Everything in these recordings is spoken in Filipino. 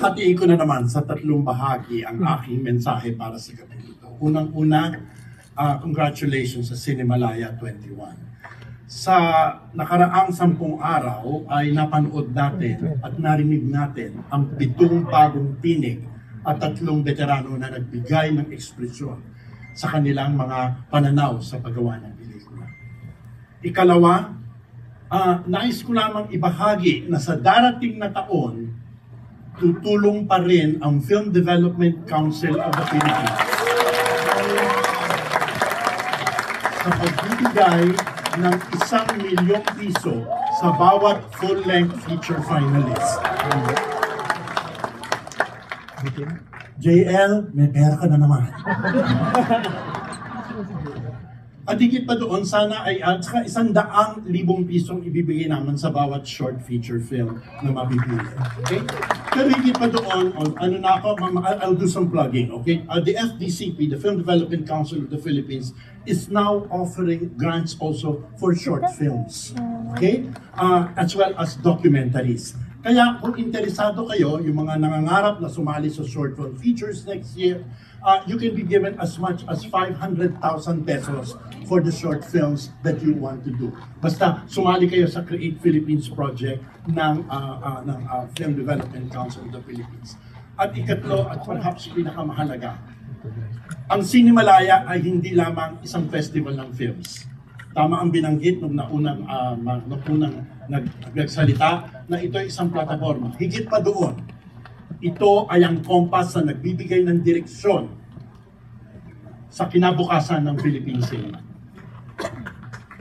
Hatiin ko na naman sa tatlong bahagi ang aking mensahe para sa gabi ito. Unang-una, congratulations sa Cinemalaya 21. Sa nakaraang 10 araw ay napanood natin at narinig natin ang 7 bagong tinig at 3 veterano na nagbigay ng ekspresyon sa kanilang mga pananaw sa paggawa ng pelikula. Ikalawa, nais ko lamang ibahagi na sa darating na taon, tutulong pa rin ang Film Development Council of the Philippines sa pagbibigay ng 1 milyong piso sa bawat full-length feature finalist. JL, may pera ka na naman. At higit pa doon, sana ay 100,000 pisong ibibigay naman sa bawat short feature film na mabibili. Okay? Pero higit pa doon, I'll do some plugging. Okay? The FDCP, the Film Development Council of the Philippines, is now offering grants also for short films. Okay? As well as documentaries. Kaya kung interesado kayo, yung mga nangangarap na sumali sa short film features next year, you can be given as much as 500,000 pesos for the short films that you want to do. Basta sumali kayo sa Create Philippines project ng Film Development Council of the Philippines. At ikatlo, at perhaps pinakamahalaga, ang Cinemalaya ay hindi lamang isang festival ng films. Tama ang binanggit nung naunang nagsalita na ito ay isang plataforma. Higit pa doon, ito ay ang kompas na nagbibigay ng direksyon sa kinabukasan ng Philippine cinema.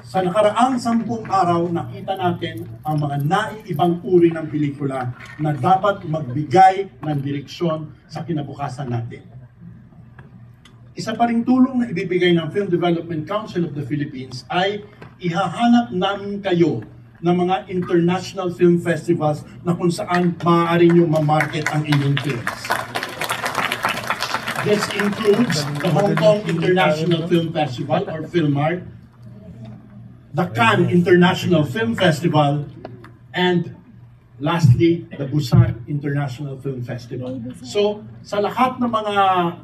Sa nakaraang 10 araw, nakita natin ang mga naiibang uri ng pelikula na dapat magbigay ng direksyon sa kinabukasan natin. Isa pa ring tulong na ibibigay ng Film Development Council of the Philippines ay ihahanap namin kayo ng mga international film festivals na kung saan maaari nyo ma-market ang inyong films. This includes the Hong Kong International Film Festival or Filmart, the Cannes International Film Festival, and lastly, the Busan International Film Festival. So, sa lahat ng mga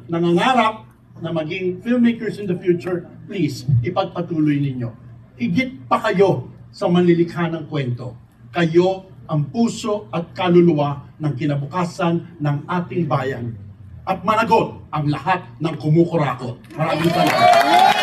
nangangarap na maging filmmakers in the future, please, ipagpatuloy ninyo. Higit pa kayo sa manlilikha ng kwento. Kayo ang puso at kaluluwa ng kinabukasan ng ating bayan. At managot ang lahat ng kumukurakot. Maraming salamat.